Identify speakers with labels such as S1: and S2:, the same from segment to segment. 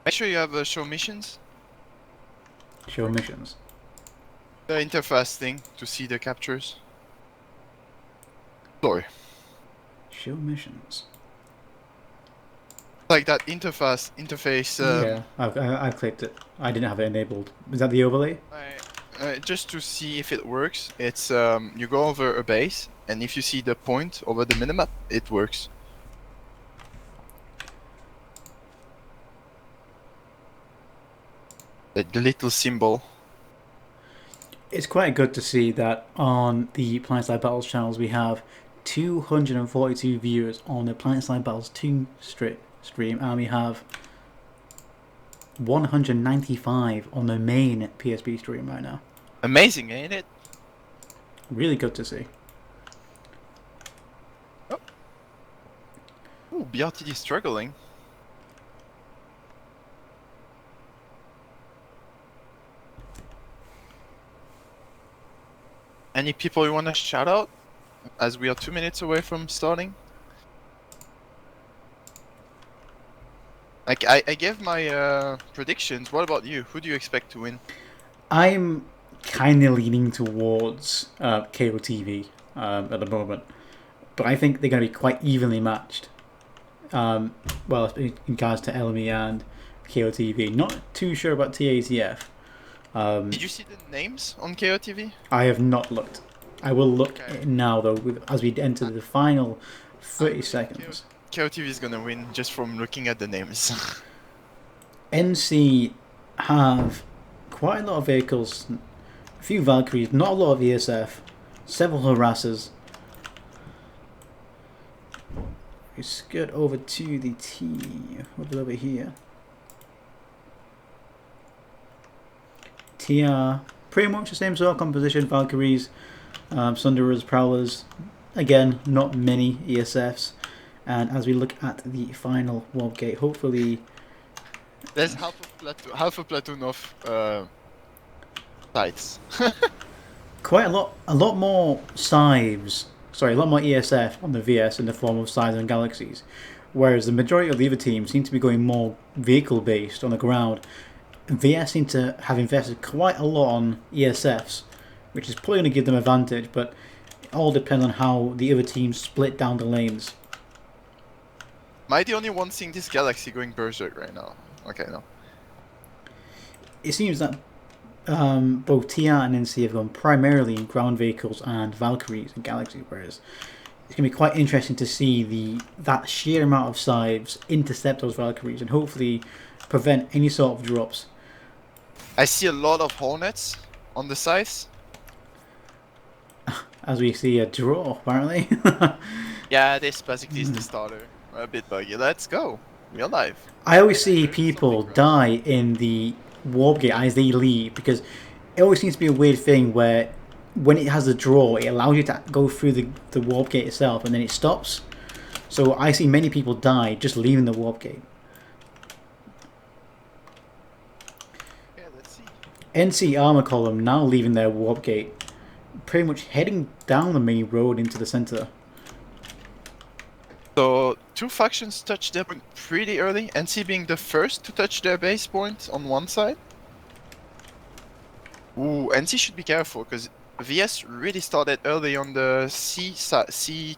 S1: Make sure you have show missions.
S2: Show missions.
S1: The interface thing to see the captures. Sorry.
S2: Show missions.
S1: Like that interface.
S2: Yeah, I clicked it. I didn't have it enabled. Is that the overlay?
S1: Just to see if it works, it's you go over a base, and if you see the point over the minimap, it works. The little symbol.
S2: It's quite good to see that on the PlanetSide Battles channels we have 242 viewers on the PlanetSide Battles 2 stream, and we have 195 on the main PSP stream right now.
S1: Amazing, ain't it?
S2: Really good to see.
S1: Oh. Ooh, BRTD struggling. Any people you want to shout out? As we are 2 minutes away from starting. Like, I gave my predictions. What about you? Who do you expect to win?
S2: I'm kind of leaning towards KOTV at the moment, but I think they're going to be quite evenly matched. Well, in regards to ELME and KOTV. Not too sure about TATF.
S1: Did you see the names on KOTV?
S2: I have not looked. I will look now, though, as we enter the final 30 seconds.
S1: KOTV is gonna win just from looking at the names.
S2: NC have quite a lot of vehicles, a few Valkyries, not a lot of ESF, several harassers. We skirt over to the T, over here. TR, pretty much the same sort of composition, Valkyries, Sunderers, Prowlers, again, not many ESFs. And as we look at the final warp gate, hopefully...
S1: There's half a platoon of sites.
S2: Quite a lot more scythes, sorry, a lot more ESF on the VS in the form of scythes and galaxies. Whereas the majority of the other teams seem to be going more vehicle-based on the ground. VS seem to have invested quite a lot on ESFs, which is probably going to give them advantage, but it all depends on how the other teams split down the lanes.
S1: Am I the only one seeing this galaxy going berserk right now? Okay, no.
S2: It seems that both TR and NC have gone primarily in ground vehicles and Valkyries and Galaxy, whereas it's going to be quite interesting to see that sheer amount of scythes intercept those Valkyries and hopefully prevent any sort of drops.
S1: I see a lot of Hornets on the sides.
S2: As we see a draw, apparently.
S1: Yeah, this basically is the starter. A bit buggy. Let's go. We're alive.
S2: I always see people die in the warp gate as they leave because it always seems to be a weird thing where when it has a draw, it allows you to go through the warp gate itself and then it stops. So I see many people die just leaving the warp gate.
S1: Yeah, let's see.
S2: NC armor column now leaving their warp gate, pretty much heading down the main road into the center.
S1: So, two factions touched their point pretty early, NC being the first to touch their base point on one side. Ooh, NC should be careful, because VS really started early on the C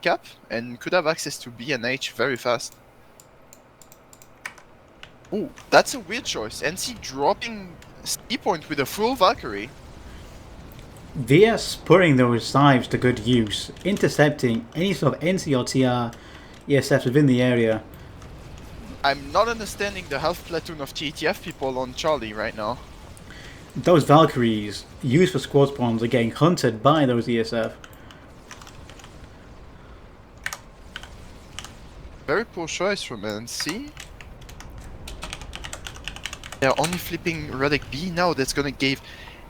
S1: cap, and could have access to B and H very fast. Ooh, that's a weird choice. NC dropping C point with a full Valkyrie.
S2: VS putting those scythes to good use, intercepting any sort of NC or TR ESFs within the area.
S1: I'm not understanding the half platoon of TATF people on Charlie right now.
S2: Those Valkyries used for squad spawns are getting hunted by those ESF.
S1: Very poor choice from NC. They're only flipping Relic B now. That's gonna give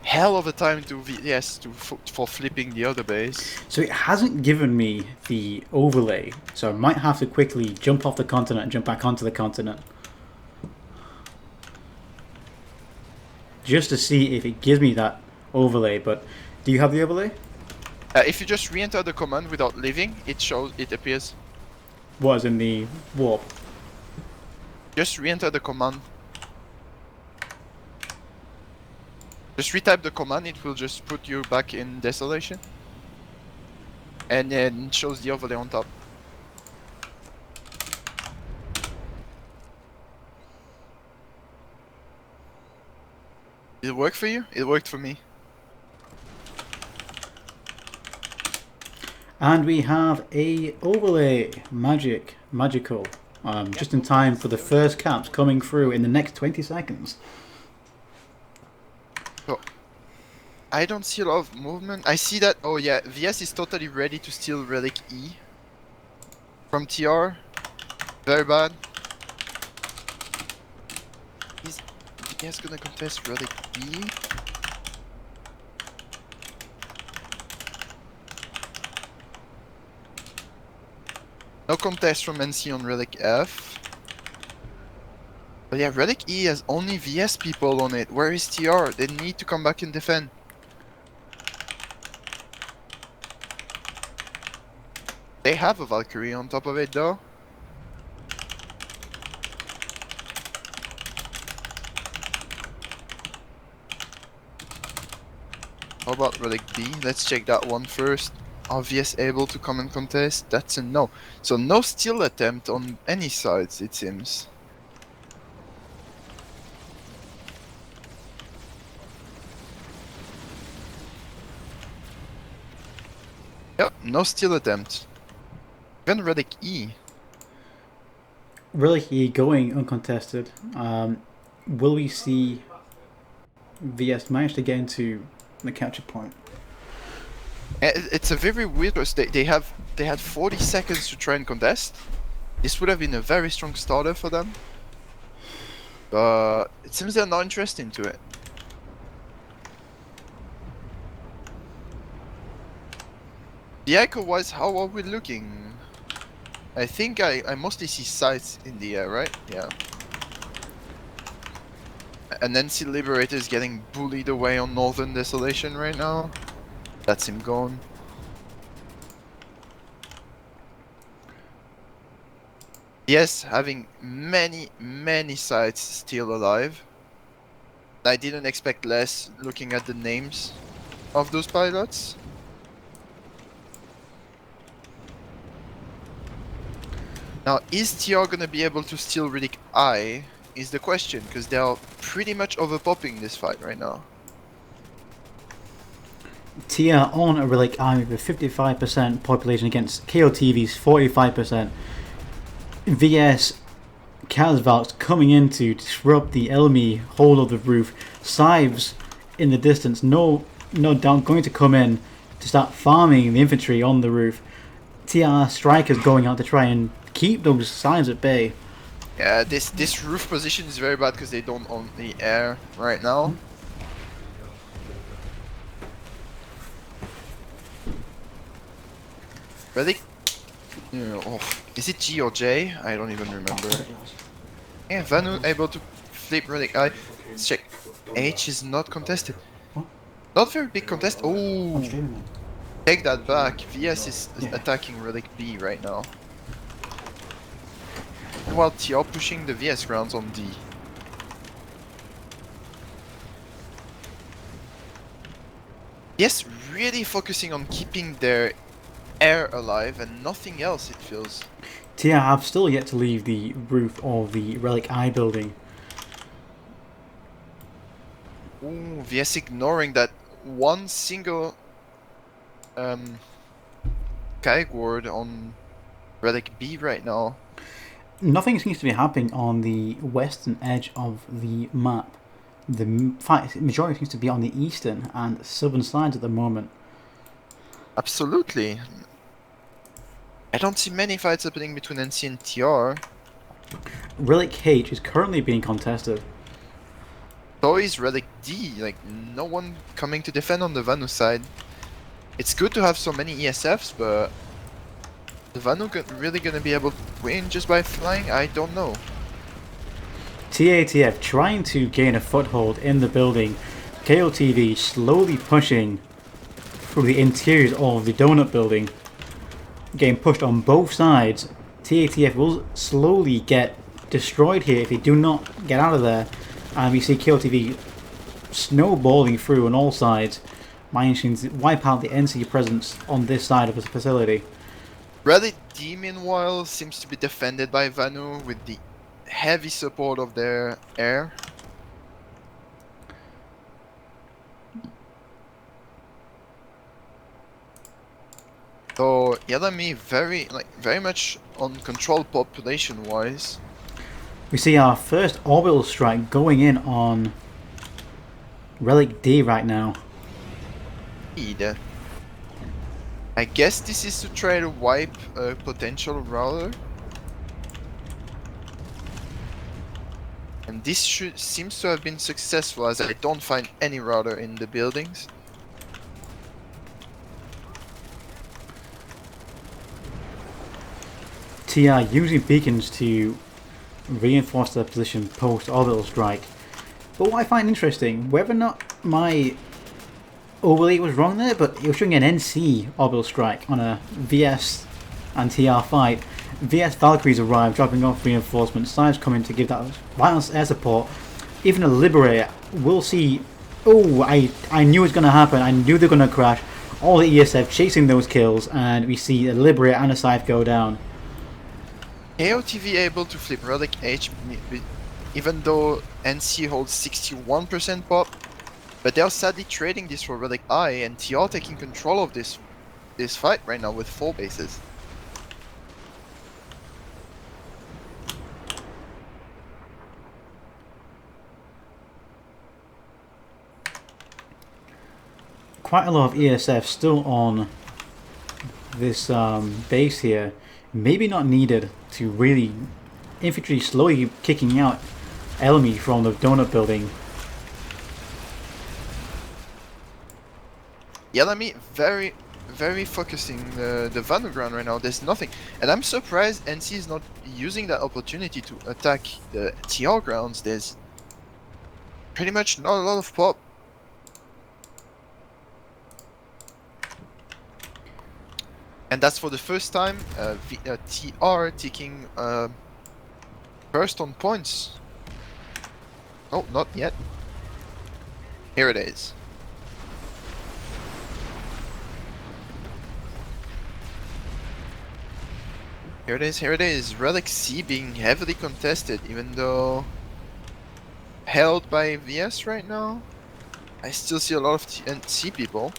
S1: hell of a time to VS for flipping the other base.
S2: So it hasn't given me the overlay, so I might have to quickly jump off the continent and jump back onto the continent. Just to see if it gives me that overlay, but do you have the overlay?
S1: If you just re-enter the command without leaving, it appears.
S2: What is in the warp?
S1: Just re-enter the command. Just retype the command, it will just put you back in Desolation. And then it shows the overlay on top. Did it work for you? It worked for me.
S2: And we have a overlay. Magical. Just in time for the first caps coming through in the next 20 seconds.
S1: So, I don't see a lot of movement. I see that, oh yeah, VS is totally ready to steal Relic E from TR. Very bad. Is VS gonna contest Relic B? No contest from NC on Relic F. But yeah, Relic E has only VS people on it. Where is TR? They need to come back and defend. They have a Valkyrie on top of it though. How about Relic B? Let's check that one first. Are VS able to come and contest? That's a no. So no steal attempt on any sides, it seems. Yep, no steal attempt. Even Relic E.
S2: Relic E going uncontested. Will we see VS manage to get into the capture point?
S1: It's a very weird because they had 40 seconds to try and contest. This would have been a very strong starter for them. But it seems they're not interested into it. The echo wise, how are we looking? I think I mostly see sights in the air, right? Yeah. And NC Liberator is getting bullied away on Northern Desolation right now. That's him gone. Yes, having many sites still alive. I didn't expect less looking at the names of those pilots. Now, is TR gonna be able to steal Relic I? Is the question, because they are pretty much overpopping this fight right now.
S2: TR on a Relic Army with 55% population against KOTV's 45%. VS Kazvalks coming in to disrupt the ELME hold of the roof. Scythes in the distance, no doubt going to come in to start farming the infantry on the roof. TR strikers going out to try and keep those Scythes at bay.
S1: Yeah, this roof position is very bad because they don't own the air right now. Relic? Oh, is it G or J? I don't even remember. Yeah, Vanu able to flip Relic I. Let's check. H is not contested. Not very big contest. Oh, take that back. VS is attacking Relic B right now. While TR pushing the VS grounds on D. Yes, really focusing on keeping their air alive and nothing else, it feels.
S2: TR have still yet to leave the roof of the Relic I building.
S1: Ooh, VS ignoring that one single Kayak ward on Relic B right now.
S2: Nothing seems to be happening on the western edge of the map. The majority seems to be on the eastern and southern sides at the moment.
S1: Absolutely. I don't see many fights happening between NC and TR.
S2: Relic H is currently being contested.
S1: So is Relic D, like no one coming to defend on the Vanu side. It's good to have so many ESFs, but the Vanu really gonna be able to win just by flying? I don't know.
S2: TATF trying to gain a foothold in the building. KOTV slowly pushing through the interiors of the donut building. Getting pushed on both sides. TATF will slowly get destroyed here if they do not get out of there. And we see KOTV snowballing through on all sides, managing to wipe out the NC presence on this side of the facility.
S1: Relic D, meanwhile, seems to be defended by Vanu with the heavy support of their air. So ELME very much on control population-wise.
S2: We see our first orbital strike going in on Relic D right now.
S1: Indeed. I guess this is to try to wipe a potential router. And this seems to have been successful, as I don't find any router in the buildings.
S2: TR using beacons to reinforce their position post orbital strike. But what I find interesting, whether or not my overlay was wrong there, but it was showing an NC orbital strike on a VS and TR fight. VS Valkyries arrive, dropping off reinforcements. Sides coming to give that vital air support. Even a Liberator, we'll see. Oh, I knew it was going to happen. I knew they were going to crash. All the ESF chasing those kills, and we see a Liberator and a Scythe go down.
S1: KOTV able to flip Relic H, even though NC holds 61% pop, but they are sadly trading this for Relic I, and TR taking control of this fight right now with 4 bases.
S2: Quite a lot of ESF still on this base here. Maybe not needed to really infantry slowly kicking out ELME from the donut building.
S1: ELME very focusing the Vanu ground right now. There's nothing, and I'm surprised NC is not using that opportunity to attack the TR grounds. There's pretty much not a lot of pop. And that's for the first time TR taking first on points. Oh, not yet. Here it is. Here it is, here it is. Relic C being heavily contested, even though held by VS right now. I still see a lot of NC people.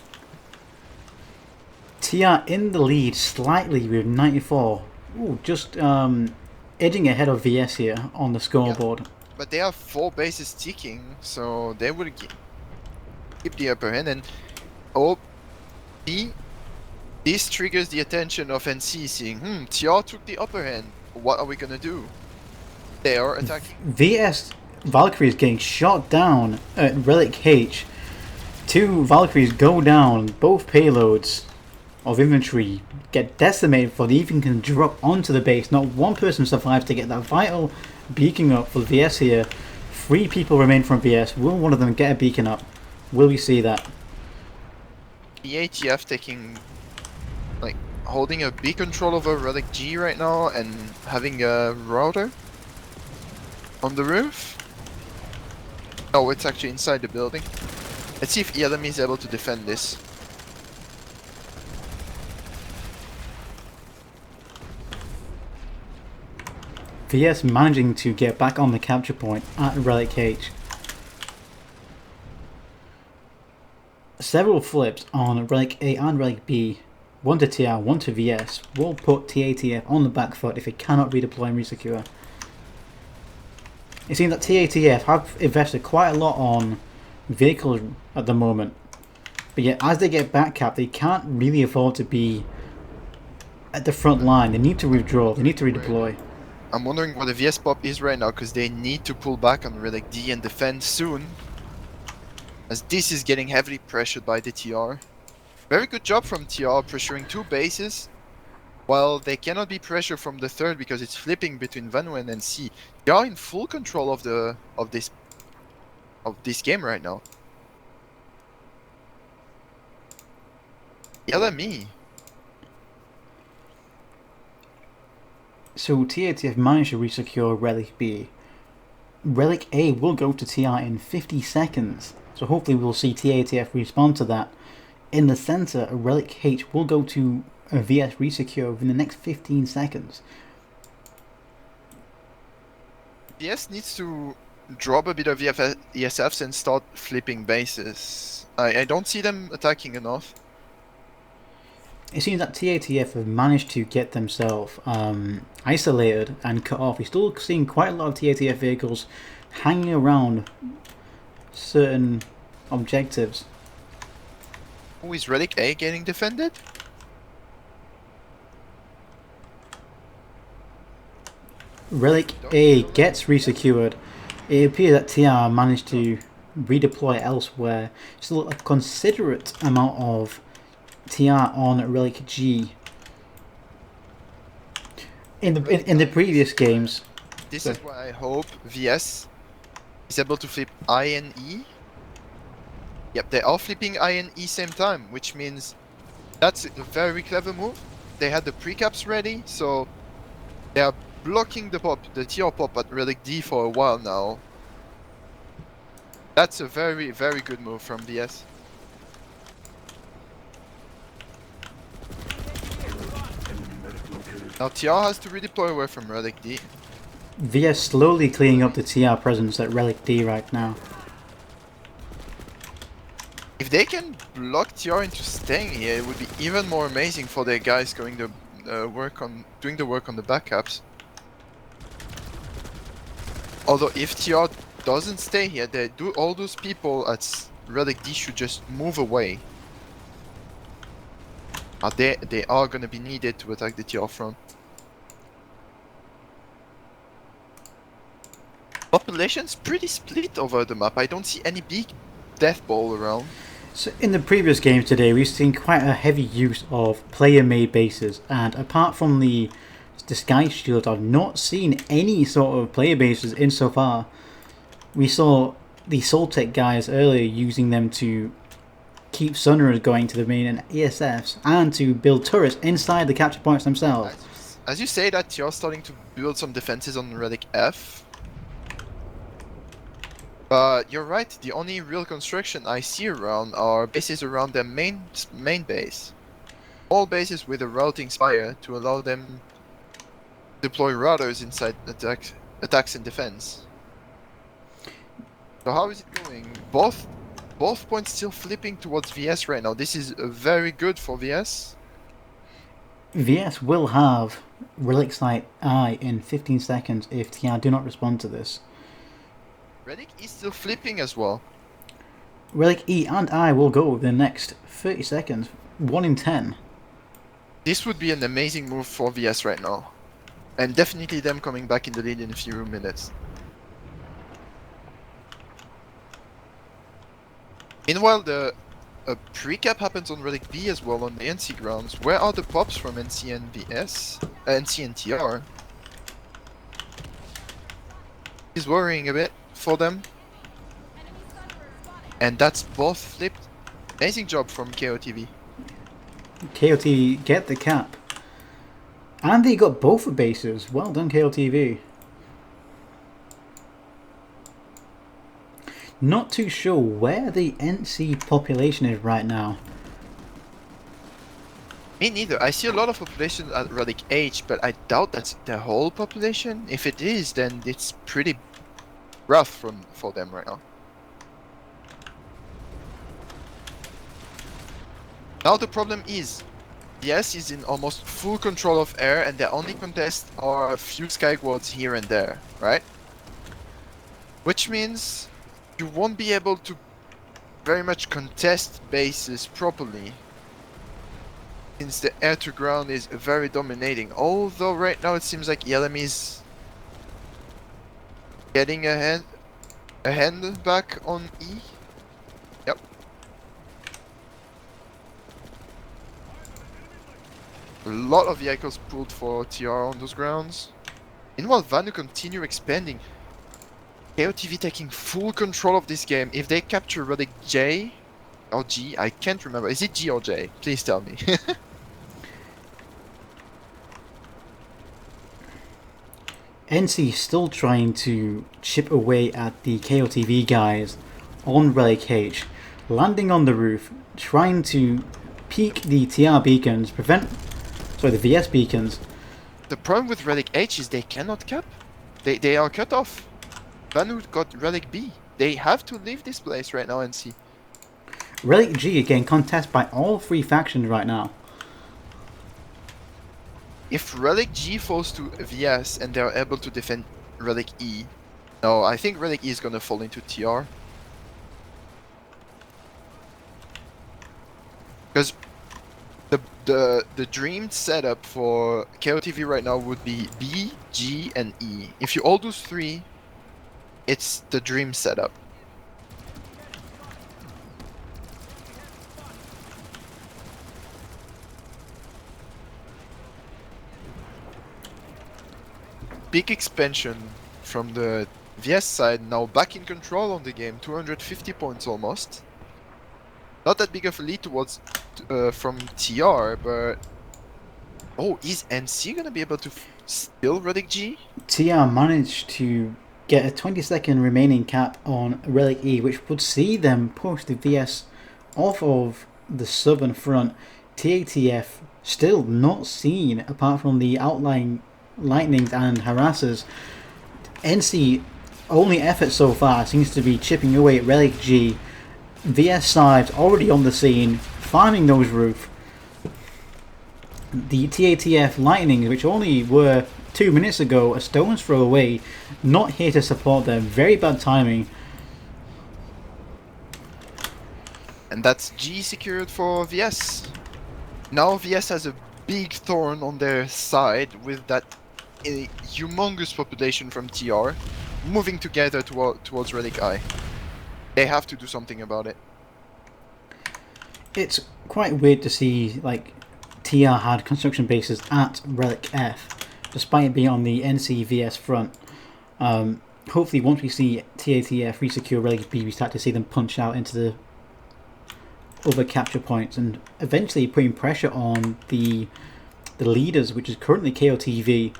S2: TR in the lead slightly with 94. Ooh, just edging ahead of VS here on the scoreboard.
S1: Yeah, but they have 4 bases ticking, so they will keep the upper hand. And oh, this triggers the attention of NC, seeing, TR took the upper hand. What are we gonna do? They are attacking.
S2: VS Valkyries getting shot down at Relic H. 2 Valkyries go down, both payloads of infantry get decimated before they even can drop onto the base. Not one person survives to get that vital beacon up for VS here. 3 people remain from VS. Will one of them get a beacon up? Will we see that?
S1: The ATF taking, holding a B control over Relic G right now and having a router on the roof. Oh, it's actually inside the building. Let's see if ELME is able to defend this.
S2: VS managing to get back on the capture point at Relic H. Several flips on Relic A and Relic B, one to TR, one to VS, will put TATF on the back foot if it cannot redeploy and resecure. It seems that TATF have invested quite a lot on vehicles at the moment, but yet as they get back capped, they can't really afford to be at the front line. They need to withdraw, they need to redeploy.
S1: I'm wondering what the VS pop is right now, because they need to pull back on Relic D and defend soon, as this is getting heavily pressured by the TR. Very good job from TR pressuring 2 bases, while they cannot be pressured from the third because it's flipping between Vanu and NC. They are in full control of this game right now. ELME.
S2: So TATF managed to resecure Relic B. Relic A will go to TR in 50 seconds. So So hopefully we'll see TATF respond to that. In the center, a Relic H will go to a VS resecure within the next 15 seconds.
S1: VS needs to drop a bit of ESFs and start flipping bases. I don't see them attacking enough.
S2: It seems that TATF have managed to get themselves isolated and cut off. We're still seeing quite a lot of TATF vehicles hanging around certain objectives.
S1: Who is Relic A getting defended?
S2: Relic A gets resecured. It appears that TR managed to redeploy elsewhere. Still a considerate amount of TR on Relic G. In the previous games,
S1: This is why I hope VS is able to flip I and E. Yep, they are flipping I and E same time, which means that's a very clever move. They had the precaps ready, so they are blocking the pop, the TR pop at Relic D for a while now. That's a very, very good move from VS. Now TR has to redeploy away from Relic D.
S2: VS slowly cleaning up the TR presence at Relic D right now.
S1: If they can block TR into staying here, it would be even more amazing for their guys going to doing the work on the backups. Although if TR doesn't stay here, all those people at Relic D should just move away. They are gonna be needed to attack the TR front. Population's pretty split over the map. I don't see any big death ball around.
S2: So in the previous games today, we've seen quite a heavy use of player-made bases, and apart from the Sky Shield, I've not seen any sort of player bases insofar. We saw the Soltech guys earlier using them to keep Sunrunners going to the main and ESFs, and to build turrets inside the capture points themselves.
S1: As you say that, you're starting to build some defenses on Relic F. But you're right, the only real construction I see around are bases around their main base. All bases with a routing spire to allow them to deploy routers inside attacks and defense. So how is it going? Both points still flipping towards VS right now. This is very good for VS.
S2: VS will have Relic Site I in 15 seconds if TR do not respond to this.
S1: Relic is still flipping as well.
S2: Relic E and I will go within the next 30 seconds. 1 in 10.
S1: This would be an amazing move for VS right now. And definitely them coming back in the lead in a few minutes. Meanwhile, a pre-cap happens on Relic B as well on the NC grounds. Where are the pops from NC and VS? NC and TR? Is worrying a bit for them. And that's both flipped. Amazing job from KOTV.
S2: KOTV get the cap. And they got both the bases. Well done, KOTV. Not too sure where the NC population is right now.
S1: Me neither. I see a lot of population at Relic H, but I doubt that's the whole population. If it is, then it's pretty rough for them right now. Now the problem is, VS is in almost full control of air, and their only contests are a few skywards here and there, right? Which means you won't be able to very much contest bases properly, since the air to ground is very dominating. Although right now it seems like ELME is getting a hand back on E. Yep. A lot of vehicles pulled for TR on those grounds. Meanwhile, Vanu continue expanding. KOTV taking full control of this game. If they capture Relic J or G, I can't remember. Is it G or J? Please tell me.
S2: NC still trying to chip away at the KOTV guys on Relic H, landing on the roof, trying to peek the TR beacons, the VS beacons.
S1: The problem with Relic H is they cannot cap. They are cut off. Vanu got Relic B. They have to leave this place right now and see.
S2: Relic G are getting contested by all three factions right now.
S1: If Relic G falls to VS and they're able to defend Relic E, no, I think Relic E is gonna fall into TR. Because the dreamed setup for KOTV right now would be B, G, and E. If you all do 3, it's the dream setup. Big expansion from the VS side, now back in control on the game, 250 points almost. Not that big of a lead towards from TR, but oh, is NC gonna be able to steal Relic G?
S2: TR managed to get a 20-second remaining cap on Relic E, which would see them push the VS off of the southern front. TATF still not seen apart from the outlying lightnings and harassers. NC only effort so far seems to be chipping away at Relic G. VS sides already on the scene, farming those roofs. The TATF lightnings, which only were 2 minutes ago a stone's throw away, not here to support them. Very bad timing.
S1: And that's G secured for VS. Now VS has a big thorn on their side with that humongous population from TR moving together towards Relic I. They have to do something about it.
S2: It's quite weird to see like TR had construction bases at Relic F, despite it being on the NCVS front. Hopefully once we see TATF resecure Relic B, we start to see them punch out into the other capture points and eventually putting pressure on the leaders, which is currently KOTV.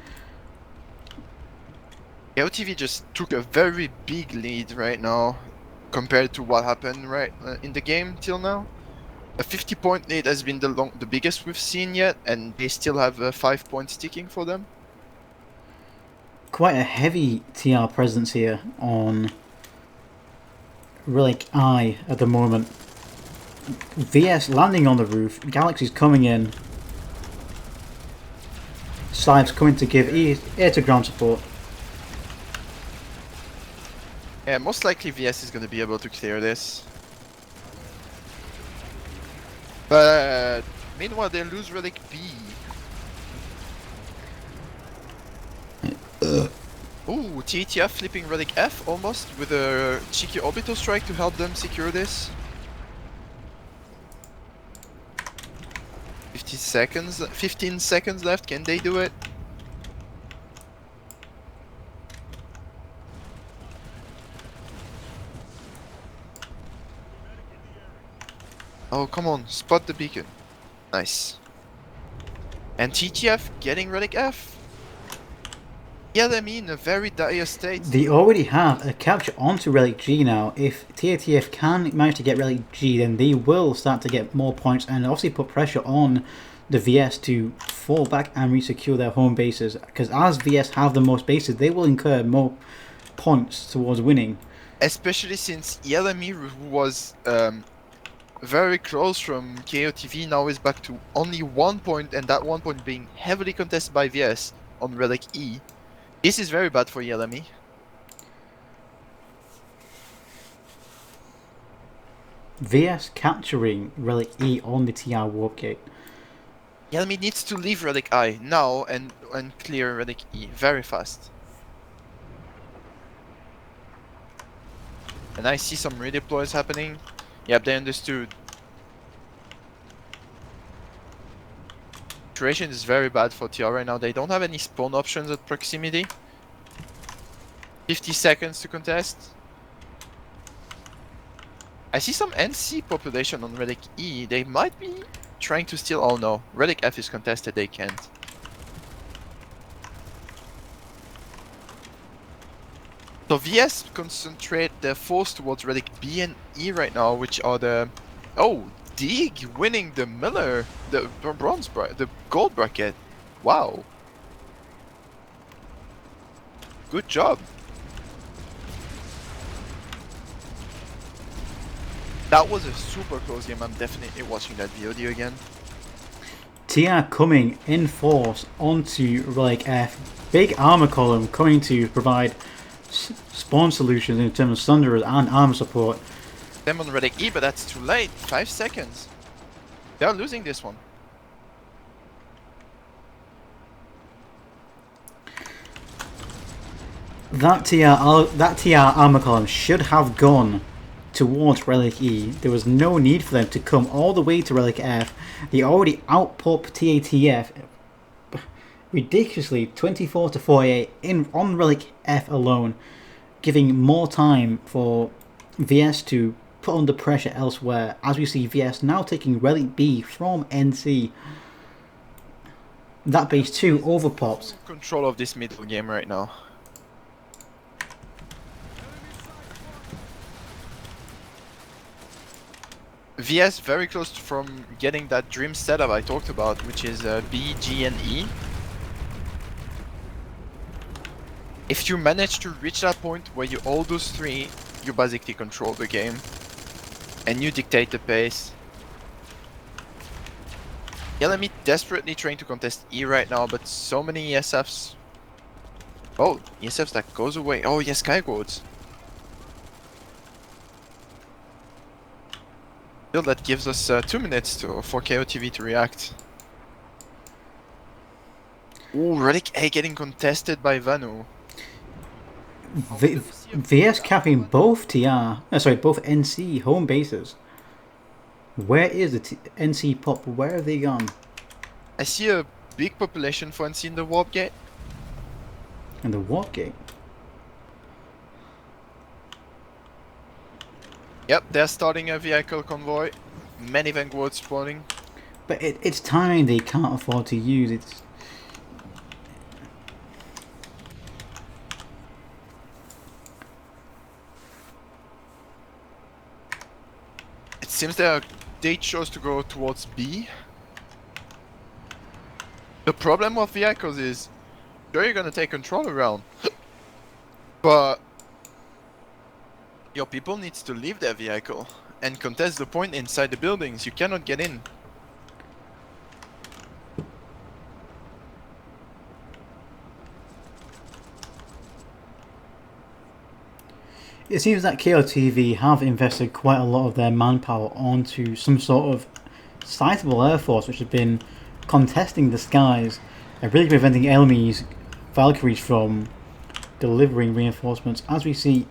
S1: KOTV just took a very big lead right now compared to what happened in the game till now. A 50-point lead has been the biggest we've seen yet, and they still have 5 points ticking for them.
S2: Quite a heavy TR presence here on Relic I at the moment. VS landing on the roof, Galaxy's coming in. Slive's coming to give air to ground support.
S1: Yeah, most likely VS is going to be able to clear this. But meanwhile, they lose Relic B. Ooh, TATF flipping Relic F almost with a cheeky orbital strike to help them secure this. 15 seconds left, can they do it? Oh, come on, spot the beacon. Nice. And TTF getting Relic F. Yeah, I mean, a very dire state.
S2: They already have a capture onto Relic G now. If TATF can manage to get Relic G, then they will start to get more points and obviously put pressure on the VS to fall back and resecure their home bases. Because as VS have the most bases, they will incur more points towards winning.
S1: Especially since ELME, who was very close from KOTV, now is back to only 1 point, and that 1 point being heavily contested by VS on Relic E. This is very bad for ELME.
S2: VS capturing Relic E on the TR warp gate.
S1: ELME needs to leave Relic I now and clear Relic E very fast. And I see some redeploys happening. Yep, they understood. Situation is very bad for TR right now. They don't have any spawn options at proximity. 50 seconds to contest. I see some NC population on Relic E. They might be trying to steal. Oh no, Relic F is contested, they can't. So VS concentrate their force towards relic B and E right now, which are the... Oh, Dig winning the Miller, the the gold bracket. Wow. Good job. That was a super close game. I'm definitely watching that VOD again.
S2: TR coming in force onto Relic F. Big armor column coming to provide spawn solutions in terms of Sunderers and armor support.
S1: Them on relic E, but that's too late. 5 seconds. They're losing this one.
S2: That TR armor column should have gone towards Relic E. There was no need for them to come all the way to Relic F. They already outpop TATF ridiculously 24 to 48 on Relic F alone, giving more time for VS to put under pressure elsewhere, as we see VS now taking Relic B from NC. That base 2 overpops.
S1: Control of this middle game right now. VS very close from getting that dream setup I talked about, which is B, G and E. If you manage to reach that point where you all those three, you basically control the game. And you dictate the pace. ELME desperately trying to contest E right now, but so many ESFs. Oh, ESFs that goes away. Oh yes, Skywards. Still, that gives us 2 minutes for KOTV to react. Ooh, Relic A getting contested by Vanu.
S2: VS capping both both NC home bases. Where is the NC pop? Where have they gone?
S1: I see a big population for NC in the warp gate.
S2: And the warp gate?
S1: Yep, they're starting a vehicle convoy. Many vanguards spawning.
S2: But it's time they can't afford to use it.
S1: It seems they chose to go towards B. The problem with vehicles is, sure you're gonna take control around, but your people needs to leave their vehicle and contest the point inside the buildings. You cannot get in.
S2: It seems that KOTV have invested quite a lot of their manpower onto some sort of sizable air force which has been contesting the skies and really preventing ELME's Valkyries from delivering reinforcements, as we see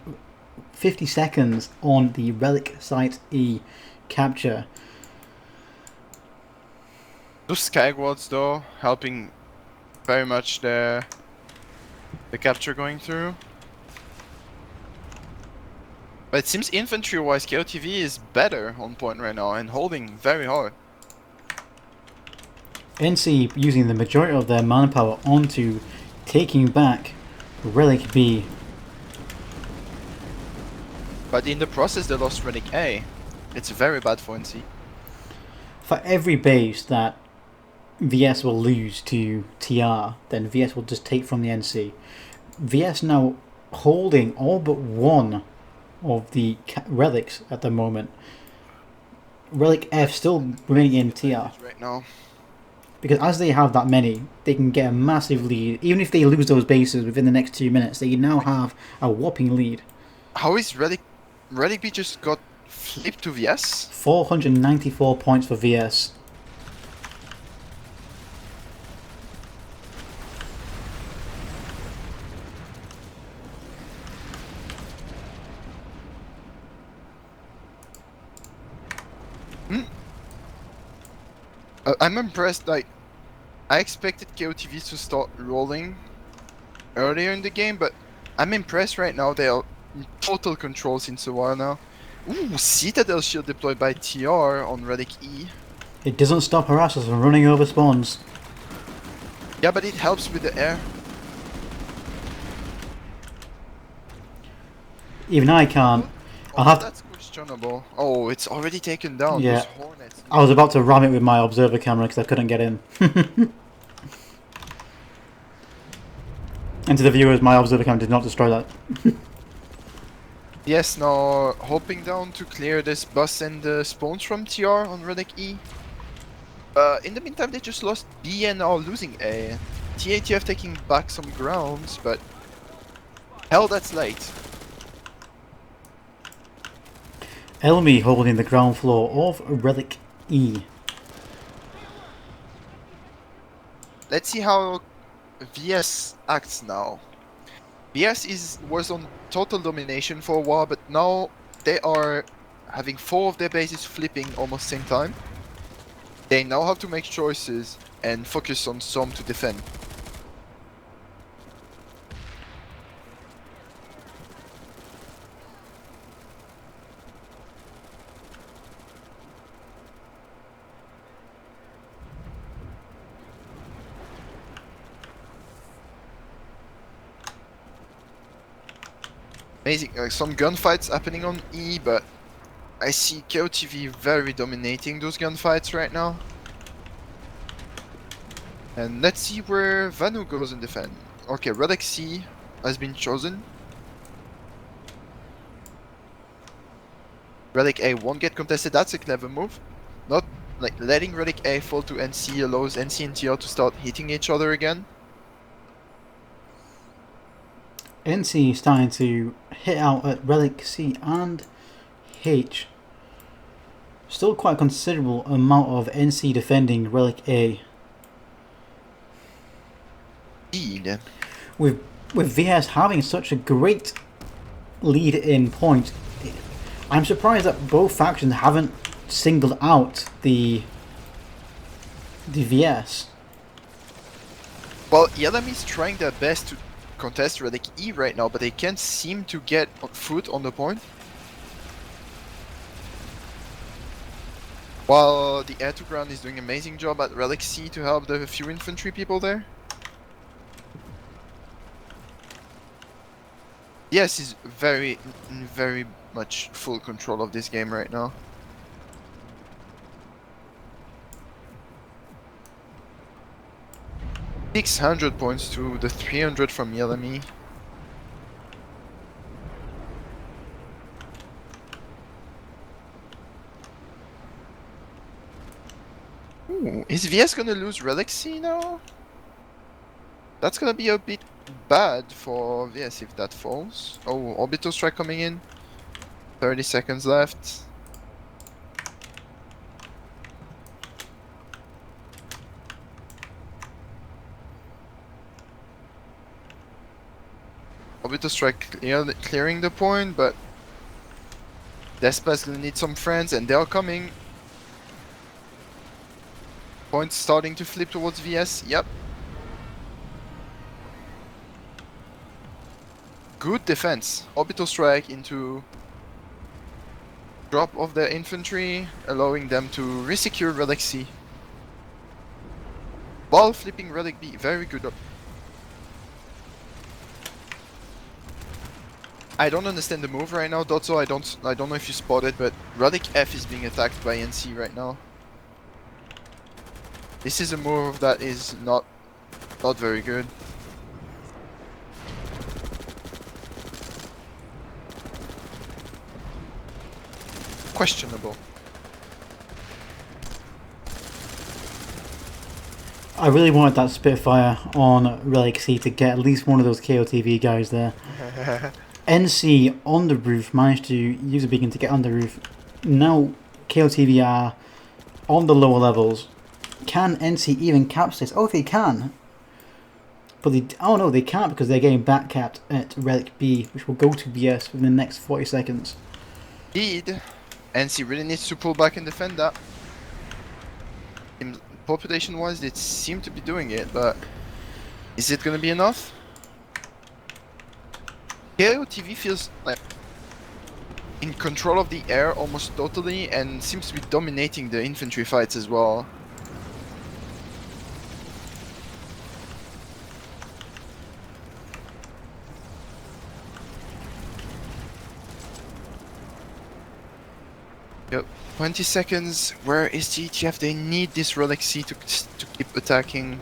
S2: 50 seconds on the Relic Site E capture.
S1: Those Skywards though, helping very much the capture going through. But it seems infantry-wise KOTV is better on point right now and holding very hard.
S2: NC using the majority of their manpower onto taking back Relic B.
S1: But in the process they lost Relic A. It's very bad for NC.
S2: For every base that VS will lose to TR, then VS will just take from the NC. VS now holding all but one of the relics at the moment. Relic F still remaining in TR.
S1: Right now.
S2: Because as they have that many, they can get a massive lead. Even if they lose those bases within the next 2 minutes, they now have a whopping lead.
S1: How is Relic B just got flipped to VS?
S2: 494 points for VS.
S1: I'm impressed. Like, I expected KOTV to start rolling earlier in the game, but I'm impressed right now. They are in total control since a while now. Ooh, Citadel shield deployed by TR on Relic E.
S2: It doesn't stop harassers from running over spawns.
S1: Yeah, but it helps with the air.
S2: Even I can't. I'll
S1: Oh,
S2: have to,
S1: that's questionable. Oh, it's already taken down. Those
S2: yeah.
S1: hornets.
S2: I was about to ram it with my observer camera because I couldn't get in. And to the viewers, my observer camera did not destroy that.
S1: Yes, now hopping down to clear this bus and the spawns from TR on Relic E. In the meantime, they just lost B and are losing A. TATF taking back some grounds, but hell, that's late.
S2: ELME holding the ground floor of Relic E.
S1: Let's see how VS acts now. VS was on total domination for a while, but now they are having 4 of their bases flipping almost same time. They now have to make choices and focus on some to defend. Amazing, some gunfights happening on E, but I see KOTV very dominating those gunfights right now. And let's see where Vanu goes in defense. Okay, Relic C has been chosen. Relic A won't get contested, that's a clever move. Not like letting Relic A fall to NC allows NC and TR to start hitting each other again.
S2: NC starting to hit out at Relic C and H. Still quite a considerable amount of NC defending Relic A.
S1: Indeed.
S2: With VS having such a great lead in point, I'm surprised that both factions haven't singled out the VS.
S1: Well, ELME is trying their best to contest Relic E right now, but they can't seem to get foot on the point. While the air to ground is doing an amazing job at Relic C to help the few infantry people there. Yes, he's very much full control of this game right now. $600 points to the 300 from ELME. Ooh, is VS gonna lose Relic C now? That's gonna be a bit bad for VS if that falls. Oh, orbital strike coming in. 30 seconds left. Orbital strike clearing the point, but Despa's gonna need some friends, and they're coming. Points starting to flip towards VS. Yep. Good defense. Orbital strike into drop of the infantry, allowing them to resecure Relic C. While flipping Relic B. Very good. I don't understand the move right now, Dotso. I don't know if you spotted, but Relic F is being attacked by NC right now. This is a move that is not very good. Questionable.
S2: I really wanted that Spitfire on Relic C to get at least one of those KOTV guys there. NC on the roof managed to use a beacon to get on the roof. Now KOTV are on the lower levels. Can NC even capture this? Oh, they can. But oh no, they can't because they're getting backcapped at Relic B, which will go to BS within the next 40 seconds.
S1: Indeed. NC really needs to pull back and defend that. Population wise, they seem to be doing it, but is it gonna be enough? KOTV feels like in control of the air almost totally and seems to be dominating the infantry fights as well. Yep. 20 seconds. Where is TATF? They need this Relic C to keep attacking.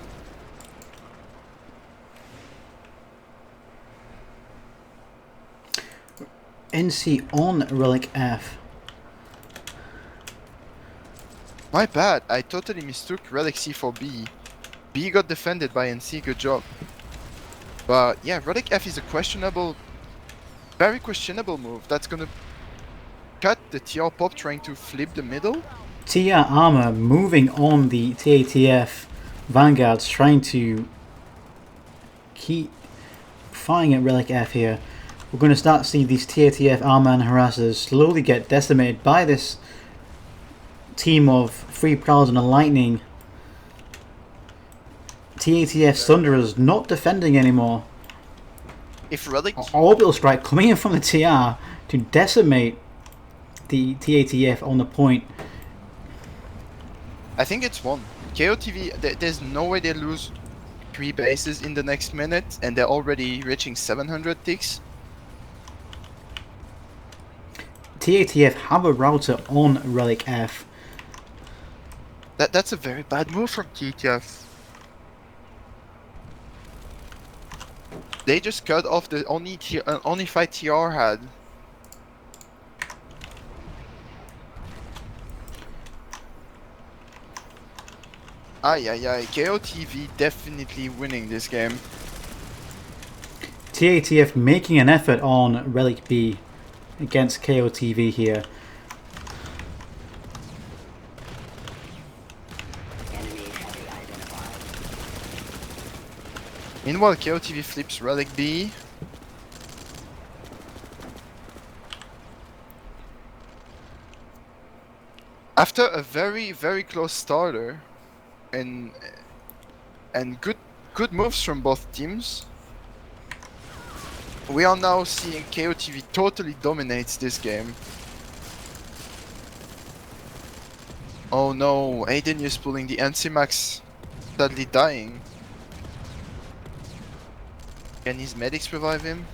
S2: NC on Relic F.
S1: My bad. I totally mistook Relic C for B. B got defended by NC. Good job. But yeah, Relic F is a questionable, very questionable move. That's gonna cut the TR pop trying to flip the middle.
S2: TR armor moving on the TATF vanguards, trying to keep firing at Relic F here. We're going to start to see these TATF armor and harassers slowly get decimated by this team of 3 Prowls and a Lightning. TATF Thunderers not defending anymore.
S1: If Relic...
S2: Orbital Strike coming in from the TR to decimate the TATF on the point.
S1: I think it's one. KOTV, there's no way they lose 3 bases in the next minute, and they're already reaching 700 ticks.
S2: TATF have a router on Relic F.
S1: That's a very bad move from TATF. They just cut off the only fight TR had. Ay, KOTV definitely winning this game.
S2: TATF making an effort on Relic B against KOTV here.
S1: Meanwhile, KOTV flips Relic B. After a very, very close starter, and good moves from both teams, we are now seeing KOTV totally dominates this game. Oh no, Aiden is pulling the NC-Max, sadly dying. Can his medics revive him?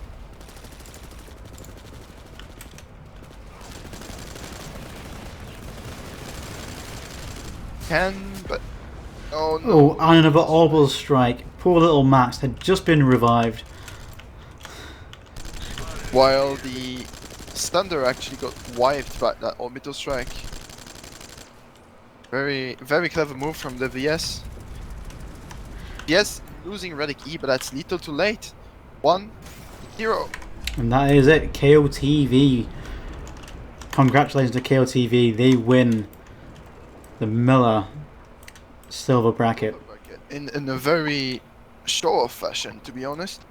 S1: But... oh no.
S2: Oh, and another orbital strike. Poor little Max had just been revived.
S1: While the Thunder actually got wiped by that orbital strike. Very, very clever move from the VS. VS losing Relic E, but that's little too late. 1-0.
S2: And that is it. KOTV. Congratulations to KOTV. They win the Miller silver bracket.
S1: In a very show-off fashion, to be honest.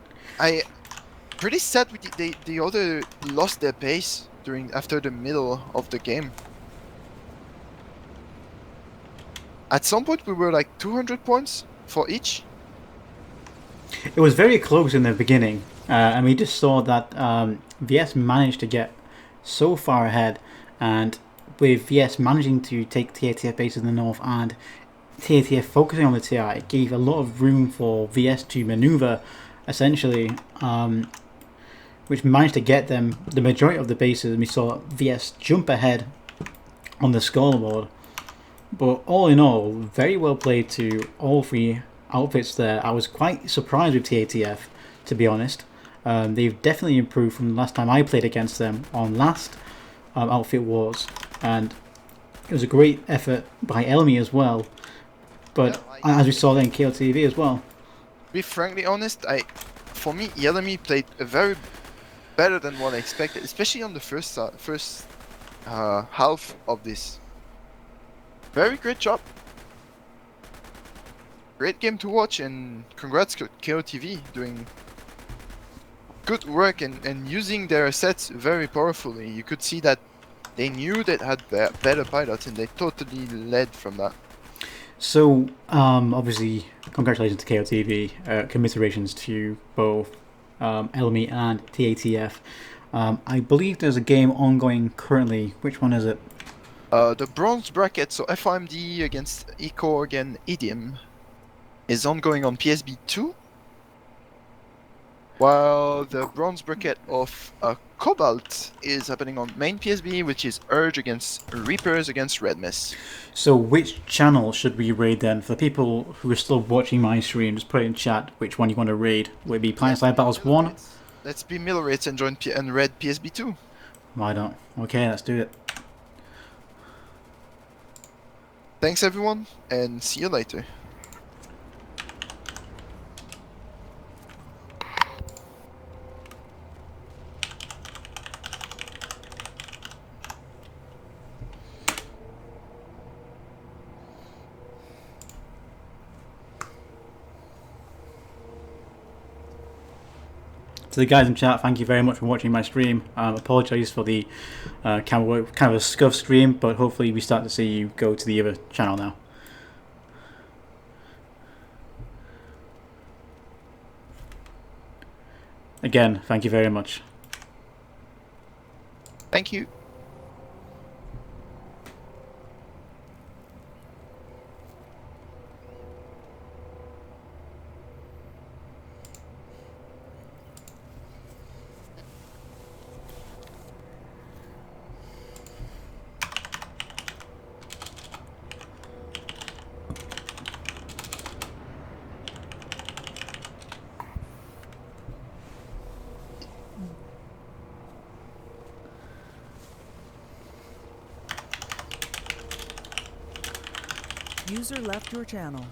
S1: Pretty sad with the other lost their pace after the middle of the game. At some point we were like 200 points for each.
S2: It was very close in the beginning, and we just saw that VS managed to get so far ahead, and with VS managing to take TATF bases in the north and TATF focusing on the TI, it gave a lot of room for VS to maneuver, essentially, which managed to get them the majority of the bases, and we saw VS jump ahead on the scoreboard. But all in all, very well played to all 3 outfits there. I was quite surprised with TATF, to be honest. They've definitely improved from the last time I played against them on last Outfit Wars, and it was a great effort by ELME as well. But
S1: yeah,
S2: as we saw then, KOTV as well.
S1: To be frankly honest, for me, ELME played very better than what I expected, especially on the first half of this. Very great job. Great game to watch, and congrats to KOTV doing good work and using their assets very powerfully. You could see that they knew they had better pilots, and they totally led from that.
S2: So, obviously, congratulations to KOTV. Commiserations to both ELME and TATF. I believe there's a game ongoing currently. Which one is it?
S1: The bronze bracket, so FIMD against Eco again, Idiom, is ongoing on PSB 2. while the bronze bracket of Cobalt is happening on main PSB, which is Urge against Reapers against Red Mist.
S2: So which channel should we raid then? For the people who are still watching my stream, just put it in chat which one you want to raid. Would it be Planet Side Battles 1?
S1: Let's be Millerates and join and Red PSB 2.
S2: Why not? Okay, let's do it.
S1: Thanks everyone, and see you later.
S2: To the guys in chat, thank you very much for watching my stream. Apologise for the kind of a scuff stream, but hopefully we start to see you go to the other channel now. Again, thank you very much.
S1: Thank you.
S3: User left your channel.